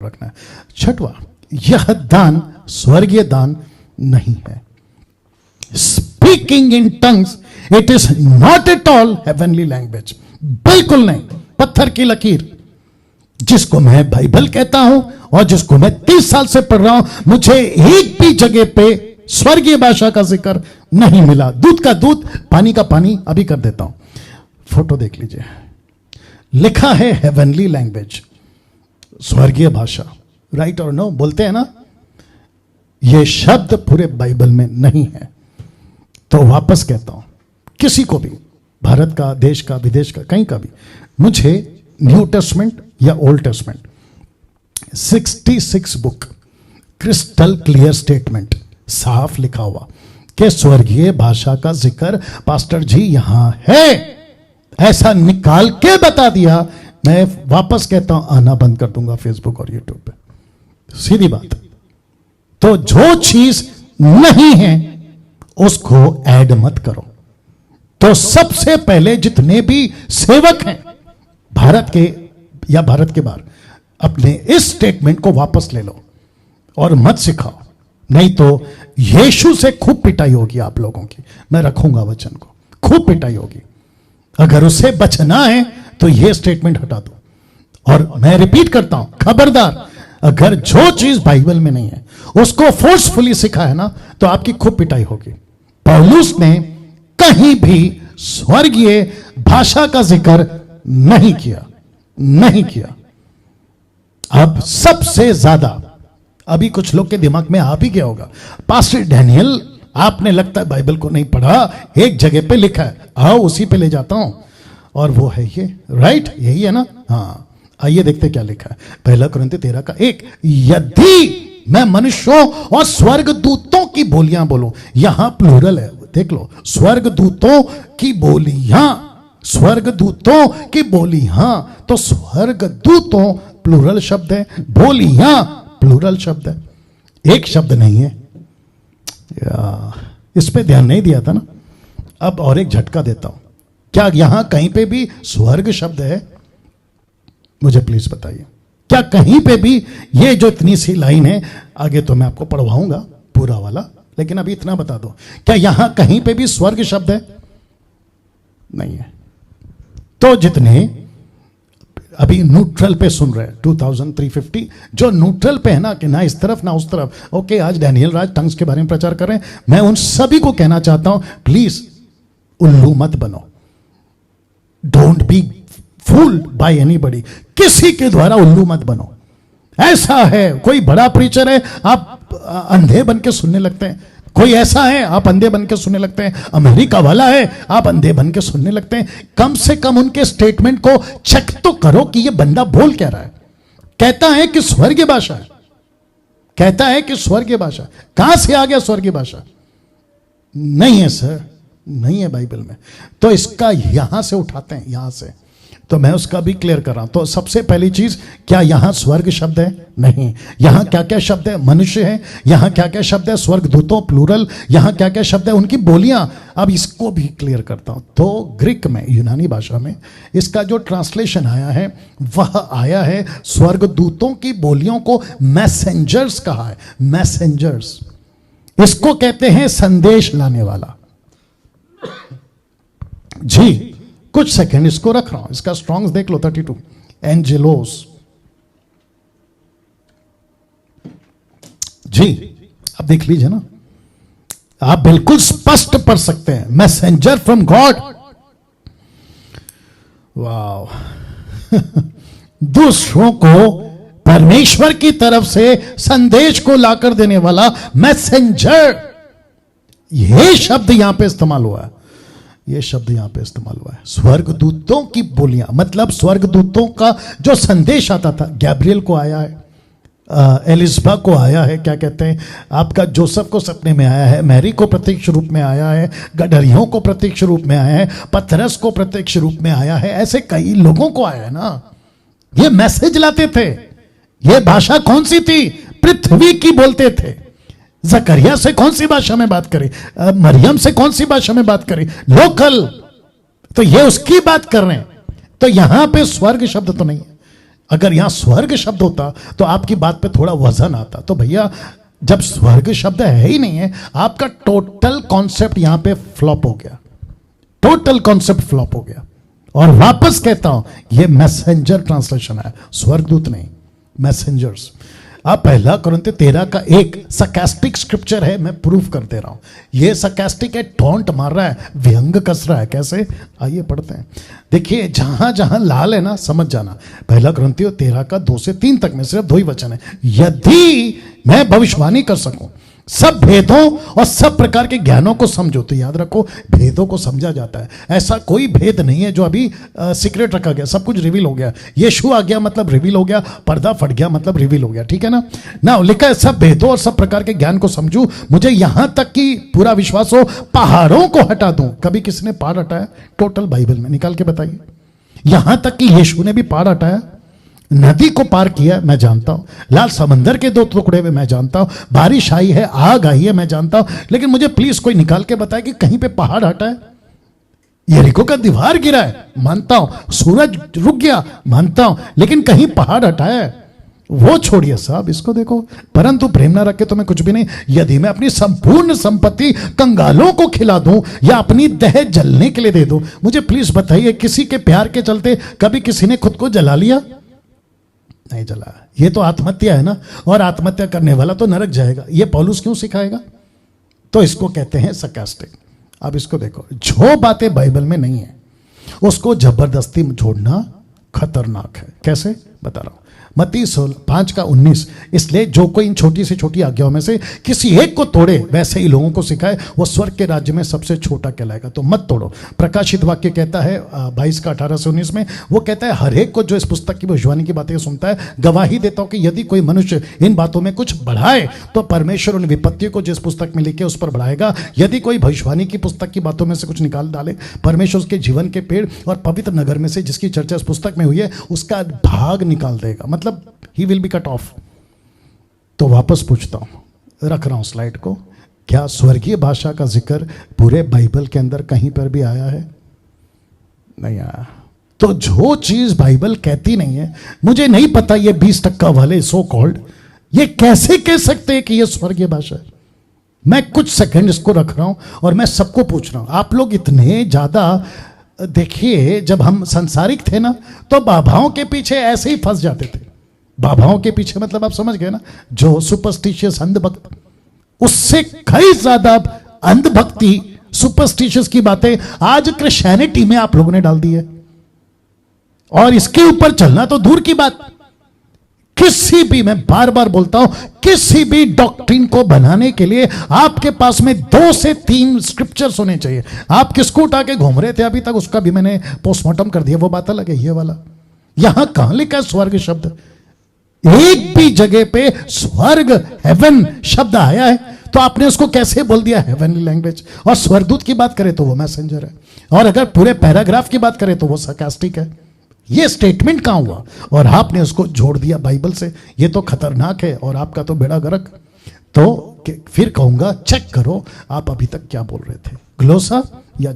रखना है। छठवां, यह दान स्वर्गीय दान नहीं है। Speaking in tongues it is not at all heavenly language, बिल्कुल नहीं। पत्थर की लकीर, जिसको मैं बाइबल कहता हूं और जिसको मैं 30 साल से पढ़ रहा हूं, मुझे एक भी जगह पे स्वर्गीय भाषा का जिक्र नहीं मिला। दूध का दूध, पानी का पानी। अभी कर देता हूं, फोटो देख लीजिए। लिखा है हेवनली लैंग्वेज, स्वर्गीय भाषा। राइट और नो बोलते हैं ना, यह शब्द पूरे बाइबल में नहीं है। तो वापस कहता हूं, किसी को भी, भारत का, देश का, विदेश का, कहीं का भी, मुझे न्यू टेस्टमेंट या old testament 66 book crystal clear statement, साफ लिखा हुआ कि स्वर्गीय भाषा का जिक्र पास्टर जी यहां है, ऐसा निकाल के बता दिया। मैं वापस कहता हूं, आना बंद कर दूंगा फेसबुक और यूट्यूब पे। सीधी बात। तो जो चीज नहीं है उसको ऐड मत करो। तो सबसे पहले जितने भी सेवक हैं भारत के या भारत के बाहर, अपने इस स्टेटमेंट को वापस ले लो और मत सिखाओ, नहीं तो यीशु से खूब पिटाई होगी आप लोगों की। मैं रखूंगा वचन को, खूब पिटाई होगी। अगर उससे बचना है तो यह स्टेटमेंट हटा दो। और मैं रिपीट करता हूं, खबरदार, अगर जो चीज बाइबल में नहीं है उसको फोर्सफुली सिखा है ना, तो आपकी खूब पिटाई होगी। पौलुस ने कहीं भी स्वर्गीय भाषा का जिक्र नहीं किया, नहीं किया। अब सबसे ज्यादा, अभी कुछ लोग के दिमाग में आ भी गया होगा, पास्टर डैनियल आपने लगता है बाइबल को नहीं पढ़ा, एक जगह पे लिखा है, आओ उसी पे ले जाता हूं, और वो है ये। राइट, यही है ना? हाँ, आइए देखते क्या लिखा है। 1 कुरिन्थी 13:1, यदि मैं मनुष्यों और स्वर्गदूतों की बोलियां बोलूं, यहां प्लूरल है, देख लो, स्वर्गदूतों की बोलियां, स्वर्गदूतों की बोलियां। तो स्वर्गदूतों प्लूरल शब्द है, बोलियां प्लूरल शब्द है, एक शब्द नहीं है। इस पे ध्यान नहीं दिया था ना। अब और एक झटका देता हूं, क्या यहां कहीं पे भी स्वर्ग शब्द है? मुझे प्लीज बताइए, क्या कहीं पे भी ये जो इतनी सी लाइन है, आगे तो मैं आपको पढ़वाऊंगा पूरा वाला, लेकिन अभी इतना बता दो, क्या यहां कहीं पे भी स्वर्ग शब्द है? नहीं है। तो जितने अभी न्यूट्रल पे सुन रहे हैं, 2350 जो न्यूट्रल पे है ना, कि ना इस तरफ ना उस तरफ, ओके, आज डैनियल राज टंग्स के बारे में प्रचार कर रहे हैं, मैं उन सभी को कहना चाहता हूं, प्लीज उल्लू मत बनो। Don't be fooled bye anybody, किसी के द्वारा उल्लू मत बनो। ऐसा है, कोई बड़ा प्रीचर है, आप अंधे बन के सुनने लगते हैं। कोई ऐसा है, आप अंधे बन के सुनने लगते हैं। अमेरिका वाला है, आप अंधे बन के सुनने लगते हैं। कम से कम उनके स्टेटमेंट को चेक तो करो कि ये बंदा बोल क्या रहा है। कहता है कि स्वर्गीय भाषा है, कहता है कि स्वर्गीय भाषा। कहां से आ गया स्वर्गीय भाषा? नहीं है सर, नहीं है बाइबल में। तो इसका यहां से उठाते हैं, यहां से। तो मैं उसका भी क्लियर कर रहा हूं। तो सबसे पहली चीज, क्या यहां स्वर्ग शब्द है? नहीं। यहां क्या क्या शब्द है? मनुष्य है। यहां क्या क्या शब्द है? स्वर्गदूतों प्लूरल। यहां क्या क्या शब्द है? उनकी बोलियां। अब इसको भी क्लियर करता हूं। तो ग्रीक में, यूनानी भाषा में इसका जो ट्रांसलेशन आया है, वह आया है, स्वर्गदूतों की बोलियों को मैसेंजर्स कहा है। मैसेंजर्स, इसको कहते हैं संदेश लाने वाला। जी, कुछ सेकंड इसको रख रहा हूं, इसका स्ट्रॉन्ग्स देख लो, 32 एंजेलोस। जी, अब देख लीजिए ना, आप बिल्कुल स्पष्ट पढ़ सकते हैं, मैसेंजर फ्रॉम गॉड। वाह दूसरों को परमेश्वर की तरफ से संदेश को लाकर देने वाला मैसेंजर, यह शब्द यहां पे इस्तेमाल हुआ है। यह शब्द यहां पे इस्तेमाल हुआ है, स्वर्गदूतों की बोलियां, मतलब स्वर्गदूतों का जो संदेश आता था। गैब्रियल को आया है, एलिजबा को आया है, क्या कहते हैं आपका, जोसेफ को सपने में आया है, मैरी को प्रत्यक्ष रूप में आया है, गडरियों को प्रत्यक्ष रूप में आया है, पतरस को प्रत्यक्ष रूप में आया है, ऐसे कई लोगों को आया है ना। ये मैसेज लाते थे। ये भाषा कौन सी थी? पृथ्वी की बोलते थे। जकरिया से कौन सी भाषा में बात करें? मरियम से कौन सी भाषा में बात करें? लोकल। तो ये उसकी बात कर रहे हैं। तो यहां पे स्वर्ग शब्द तो नहीं है। अगर यहां स्वर्ग शब्द होता तो आपकी बात पे थोड़ा वजन आता। तो भैया जब स्वर्ग शब्द है ही नहीं है, आपका टोटल कॉन्सेप्ट यहां पे फ्लॉप हो गया, टोटल कॉन्सेप्ट फ्लॉप हो गया। और वापस कहता हूं, यह मैसेंजर ट्रांसलेशन है, स्वर्गदूत नहीं, मैसेंजर्स। अब 1 कुरिन्थियों 13:1 सरकास्टिक स्क्रिप्चर है, मैं प्रूफ कर दे रहा हूं। यह सरकास्टिक है, टॉन्ट मार रहा है, व्यंग कस रहा है। कैसे? आइए पढ़ते हैं। देखिए जहां जहां लाल है ना, समझ जाना। 1 कुरिन्थियों 13:2 से 3 तक में सिर्फ 2 ही वचन है। यदि मैं भविष्यवाणी कर सकूं, सब भेदों और सब प्रकार के ज्ञानों को समझो। तो याद रखो, भेदों को समझा जाता है। ऐसा कोई भेद नहीं है जो अभी सीक्रेट रखा गया, सब कुछ रिवील हो गया। यीशु आ गया मतलब रिवील हो गया, पर्दा फट गया मतलब रिवील हो गया, ठीक है ना। लिखा है सब भेदों और सब प्रकार के ज्ञान को समझूं, मुझे यहां तक कि पूरा विश्वास हो पहाड़ों को हटा दूं। कभी किसी ने पहाड़ हटाया? टोटल बाइबल में निकाल के बताइए। यहां तक कि यीशु ने भी पहाड़ हटाया, नदी को पार किया, मैं जानता हूं। लाल समंदर के 2 टुकड़े में, मैं जानता हूं। बारिश आई है, आग आई है, मैं जानता हूं। लेकिन मुझे प्लीज कोई निकाल के बताए कि कहीं पे पहाड़ हटा है। यरीको का दीवार गिरा है, मानता हूं। सूरज रुक गया, मानता हूं। लेकिन कहीं पहाड़ हटाया है? वो छोड़िए साहब, इसको देखो। परंतु प्रेम ना रखे तो मैं कुछ भी नहीं। यदि मैं अपनी संपूर्ण संपत्ति कंगालों को खिला दूं या अपनी देह जलने के लिए दे दूं, मुझे प्लीज बताइए, किसी के प्यार के चलते कभी किसी ने खुद को जला लिया? नहीं जला। ये तो आत्महत्या है ना, और आत्महत्या करने वाला तो नरक जाएगा। ये पौलुस क्यों सिखाएगा? तो इसको कहते हैं सरकास्टिक। अब इसको देखो, जो बातें बाइबल में नहीं है उसको जबरदस्ती जोड़ना खतरनाक है। कैसे? बता रहा हूं। मत्ती 5:19, इसलिए जो कोई इन छोटी से छोटी आज्ञाओं में से किसी एक को तोड़े वैसे ही लोगों को सिखाए, वो स्वर्ग के राज्य में सबसे छोटा कहलाएगा। तो मत तोड़ो। प्रकाशित वाक्य कहता है 22:18 से 19 में, वो कहता है हर एक को जो इस पुस्तक की भविष्यवाणी की बातें सुनता है, गवाही देता हूं कि यदि कोई मनुष्य इन बातों में कुछ बढ़ाए तो परमेश्वर उन विपत्तियों को जिस पुस्तक में लिखे उस पर बढ़ाएगा। यदि कोई भविष्यवाणी की पुस्तक की बातों में से कुछ निकाल डाले, परमेश्वर उसके जीवन के पेड़ और पवित्र नगर में से जिसकी चर्चा इस पुस्तक में हुई है उसका भाग निकाल देगा, मतलब he will be cut off। तो वापस पूछता हूं, रख रहा हूं स्लाइड को, क्या स्वर्गीय भाषा का जिक्र पूरे बाइबल के अंदर कहीं पर भी आया है? नहीं आया। तो जो चीज बाइबल कहती नहीं है, मुझे नहीं पता ये 20% वाले सो कॉल्ड ये कैसे कह सकते हैं कि ये स्वर्गीय भाषा है। मैं कुछ सेकंड इसको रख रहा हूं और मैं सबको पूछ रहा हूं। आप लोग इतने ज्यादा, देखिए जब हम संसारिक थे ना, तो बाबाओं के पीछे ऐसे ही फंस जाते थे। बाबाओं के पीछे मतलब आप समझ गए ना, जो सुपरस्टिशियस अंधभक्त, उससे कई ज्यादा अंधभक्ति सुपरस्टिशियस की बातें आज क्रिश्चियनिटी में आप लोगों ने डाल दी है। और इसके ऊपर चलना तो दूर की बात। किसी भी, मैं बार बार बोलता हूं, किसी भी डॉक्ट्रिन को बनाने के लिए आपके पास में 2 से 3 स्क्रिप्चर्स होने चाहिए। आप किसको उठा के घूम रहे थे अभी तक, उसका भी मैंने पोस्टमार्टम कर दिया, वो बात अलग है। ये वाला यहां कहां लिखा है स्वर्ग शब्द? एक भी जगह पे स्वर्ग हेवन शब्द आया है तो आपने उसको कैसे बोल दिया हेवनली लैंग्वेज? और स्वर्गदूत की बात करें तो वो मैसेंजर है, और अगर पूरे पैराग्राफ की बात करें तो वो सरकास्टिक है। ये स्टेटमेंट कहां हुआ और आपने उसको जोड़ दिया बाइबल से? ये तो खतरनाक है और आपका तो बेड़ा गर्क। तो फिर कहूंगा चेक करो आप अभी तक क्या बोल रहे थे। ग्लोसा या